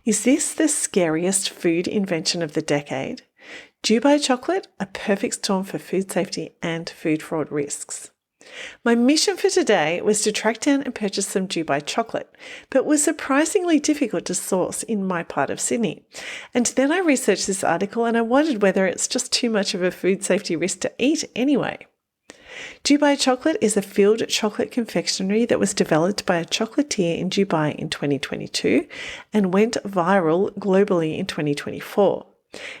Is this the scariest food invention of the decade? Dubai chocolate, a perfect storm for food safety and food fraud risks. My mission for today was to track down and purchase some Dubai chocolate, but was surprisingly difficult to source in my part of Sydney. And then I researched this article and I wondered whether it's just too much of a food safety risk to eat anyway. Dubai chocolate is a filled chocolate confectionery that was developed by a chocolatier in Dubai in 2022 and went viral globally in 2024.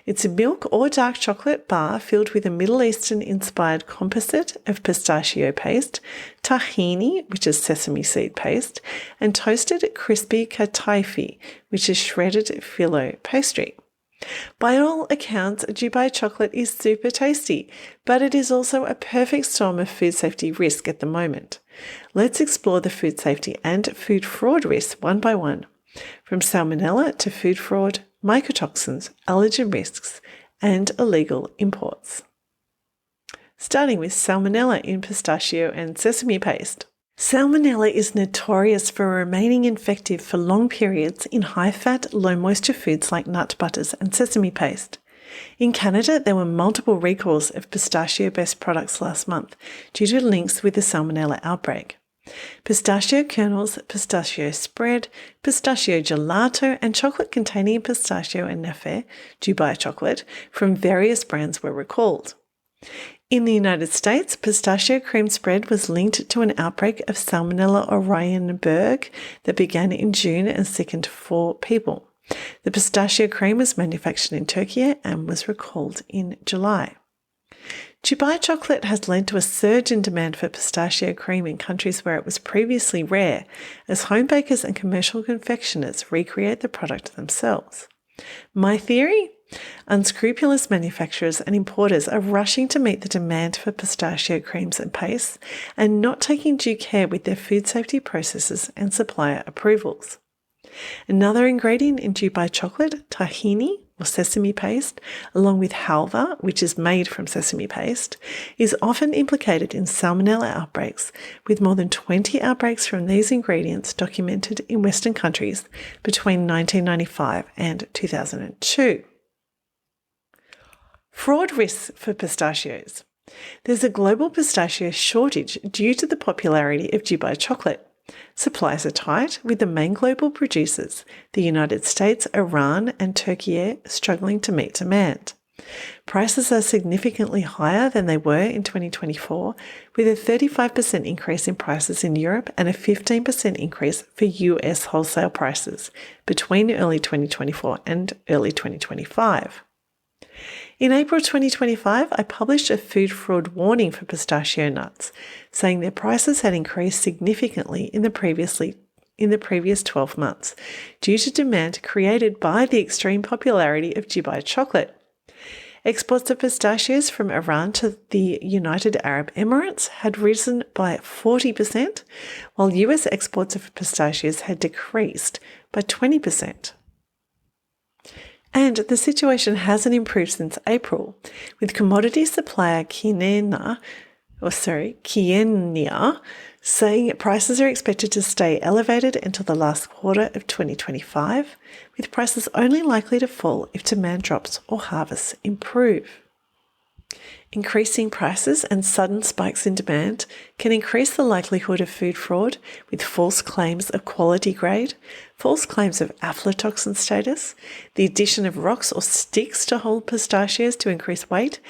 It's a milk or dark chocolate bar filled with a Middle Eastern-inspired composite of pistachio paste, tahini, which is sesame seed paste, and toasted crispy kataifi, which is shredded phyllo pastry. By all accounts, Dubai chocolate is super tasty, but it is also a perfect storm of food safety risk at the moment. Let's explore the food safety and food fraud risks one by one, from salmonella to food fraud, mycotoxins, allergen risks, and illegal imports. Starting with salmonella in pistachio and sesame paste. Salmonella is notorious for remaining infective for long periods in high-fat, low-moisture foods like nut butters and sesame paste. In Canada, there were multiple recalls of pistachio-based products last month due to links with the salmonella outbreak. Pistachio kernels, pistachio spread, pistachio gelato, and chocolate containing pistachio and nafe, Dubai chocolate, from various brands were recalled. In the United States, pistachio cream spread was linked to an outbreak of Salmonella Oranienburg that began in June and sickened 4 people. The pistachio cream was manufactured in Turkey and was recalled in July. Dubai chocolate has led to a surge in demand for pistachio cream in countries where it was previously rare, as home bakers and commercial confectioners recreate the product themselves. My theory? Unscrupulous manufacturers and importers are rushing to meet the demand for pistachio creams and pastes and not taking due care with their food safety processes and supplier approvals. Another ingredient in Dubai chocolate, tahini or sesame paste, along with halva, which is made from sesame paste, is often implicated in salmonella outbreaks, with more than 20 outbreaks from these ingredients documented in Western countries between 1995 and 2002. Fraud risks for pistachios. There's a global pistachio shortage due to the popularity of Dubai chocolate. Supplies are tight, with the main global producers, the United States, Iran, and Turkey, struggling to meet demand. Prices are significantly higher than they were in 2024, with a 35% increase in prices in Europe and a 15% increase for US wholesale prices between early 2024 and early 2025. In April 2025, I published a food fraud warning for pistachio nuts, saying their prices had increased significantly in the previous 12 months due to demand created by the extreme popularity of Dubai chocolate. Exports of pistachios from Iran to the United Arab Emirates had risen by 40%, while US exports of pistachios had decreased by 20%. And the situation hasn't improved since April, with commodity supplier Kenya saying prices are expected to stay elevated until the last quarter of 2025, with prices only likely to fall if demand drops or harvests improve. Increasing prices and sudden spikes in demand can increase the likelihood of food fraud with false claims of quality grade, false claims of aflatoxin status, the addition of rocks or sticks to hold pistachios to increase weight,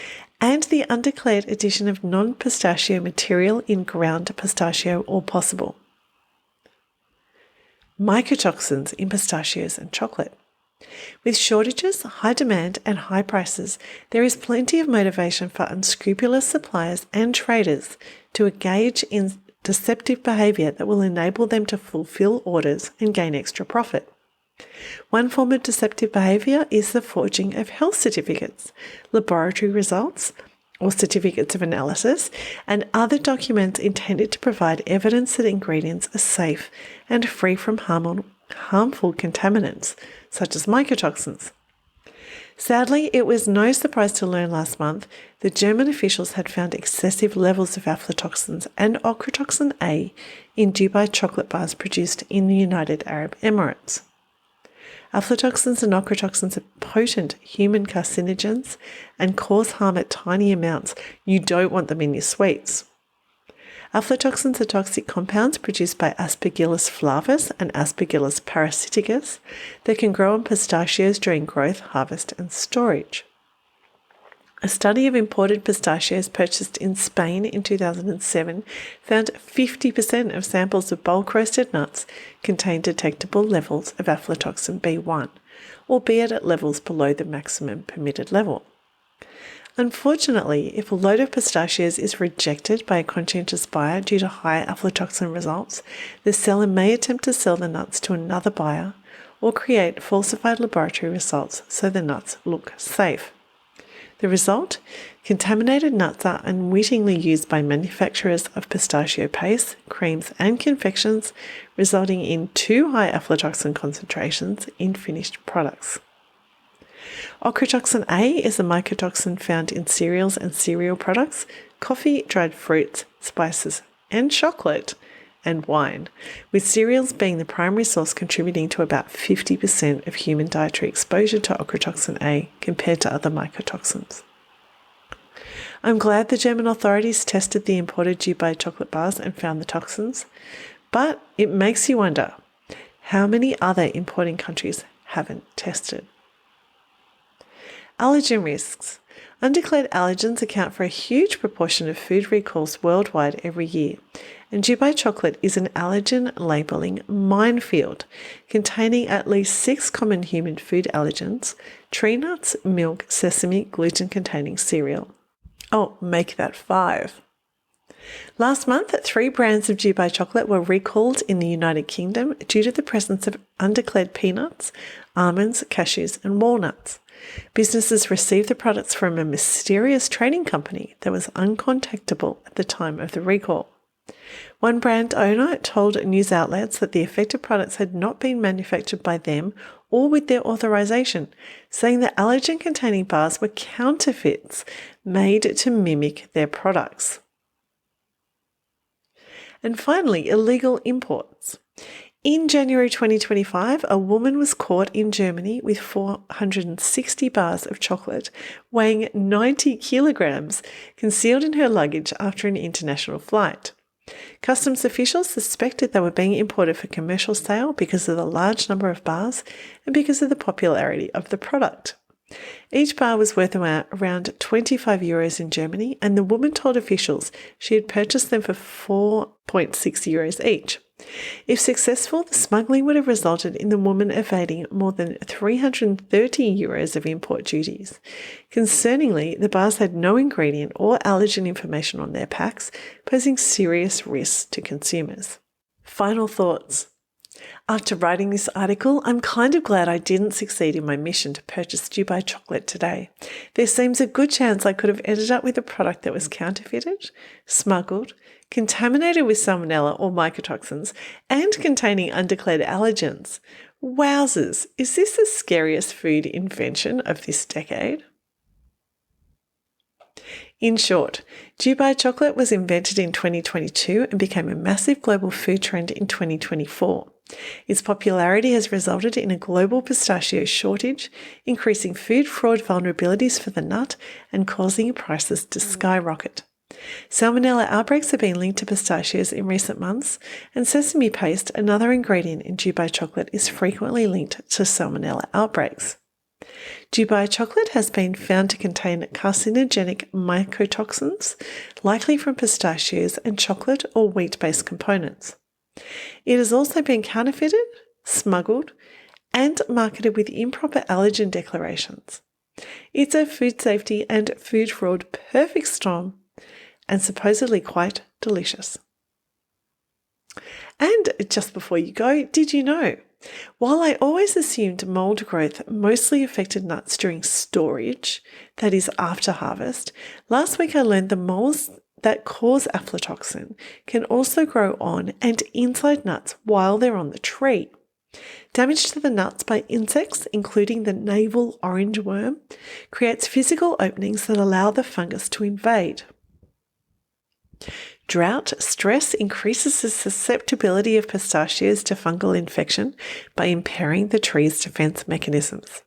and the undeclared addition of non-pistachio material in ground pistachio or possible. Mycotoxins in pistachios and chocolate. With shortages, high demand, and high prices, there is plenty of motivation for unscrupulous suppliers and traders to engage in deceptive behaviour that will enable them to fulfil orders and gain extra profit. One form of deceptive behaviour is the forging of health certificates, laboratory results, or certificates of analysis, and other documents intended to provide evidence that ingredients are safe and free from harmful contaminants, such as mycotoxins. Sadly, it was no surprise to learn last month that German officials had found excessive levels of aflatoxins and ochratoxin A in Dubai chocolate bars produced in the United Arab Emirates. Aflatoxins and ochratoxins are potent human carcinogens and cause harm at tiny amounts. You don't want them in your sweets. Aflatoxins are toxic compounds produced by Aspergillus flavus and Aspergillus parasiticus that can grow on pistachios during growth, harvest, and storage. A study of imported pistachios purchased in Spain in 2007 found 50% of samples of bulk roasted nuts contained detectable levels of aflatoxin B1, albeit at levels below the maximum permitted level. Unfortunately, if a load of pistachios is rejected by a conscientious buyer due to high aflatoxin results, the seller may attempt to sell the nuts to another buyer or create falsified laboratory results so the nuts look safe. The result? Contaminated nuts are unwittingly used by manufacturers of pistachio paste, creams, and confections, resulting in too high aflatoxin concentrations in finished products. Ochratoxin A is a mycotoxin found in cereals and cereal products, coffee, dried fruits, spices, and chocolate, and wine, with cereals being the primary source contributing to about 50% of human dietary exposure to ochratoxin A compared to other mycotoxins. I'm glad the German authorities tested the imported Dubai chocolate bars and found the toxins, but it makes you wonder how many other importing countries haven't tested. Allergen risks. Undeclared allergens account for a huge proportion of food recalls worldwide every year, and Dubai chocolate is an allergen labelling minefield, containing at least 6 common human food allergens: tree nuts, milk, sesame, gluten-containing cereal. Oh, make that 5. Last month, 3 brands of Dubai chocolate were recalled in the United Kingdom due to the presence of undeclared peanuts, almonds, cashews, and walnuts. Businesses received the products from a mysterious trading company that was uncontactable at the time of the recall. One brand owner told news outlets that the affected products had not been manufactured by them or with their authorization, saying that allergen-containing bars were counterfeits made to mimic their products. And finally, illegal imports. In January 2025, a woman was caught in Germany with 460 bars of chocolate weighing 90 kilograms concealed in her luggage after an international flight. Customs officials suspected they were being imported for commercial sale because of the large number of bars and because of the popularity of the product. Each bar was worth around 25 euros in Germany, and the woman told officials she had purchased them for 4.6 euros each. If successful, the smuggling would have resulted in the woman evading more than 330 euros of import duties. Concerningly, the bars had no ingredient or allergen information on their packs, posing serious risks to consumers. Final thoughts. After writing this article, I'm kind of glad I didn't succeed in my mission to purchase Dubai chocolate today. There seems a good chance I could have ended up with a product that was counterfeited, smuggled, contaminated with Salmonella or mycotoxins, and containing undeclared allergens. Wowzers, is this the scariest food invention of this decade? In short, Dubai chocolate was invented in 2022 and became a massive global food trend in 2024. Its popularity has resulted in a global pistachio shortage, increasing food fraud vulnerabilities for the nut and causing prices to skyrocket. Salmonella outbreaks have been linked to pistachios in recent months, and sesame paste, another ingredient in Dubai chocolate, is frequently linked to Salmonella outbreaks. Dubai chocolate has been found to contain carcinogenic mycotoxins, likely from pistachios and chocolate or wheat-based components. It has also been counterfeited, smuggled, and marketed with improper allergen declarations. It's a food safety and food fraud perfect storm, and supposedly quite delicious. And just before you go, did you know? While I always assumed mold growth mostly affected nuts during storage, that is after harvest, last week I learned the molds that cause aflatoxin can also grow on and inside nuts while they're on the tree. Damage to the nuts by insects, including the navel orange worm, creates physical openings that allow the fungus to invade. Drought stress increases the susceptibility of pistachios to fungal infection by impairing the tree's defense mechanisms.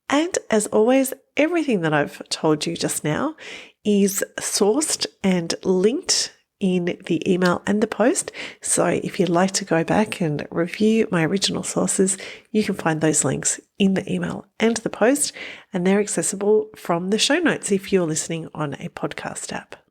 And as always, everything that I've told you just now is sourced and linked in the email and the post. So if you'd like to go back and review my original sources, you can find those links in the email and the post, and they're accessible from the show notes if you're listening on a podcast app.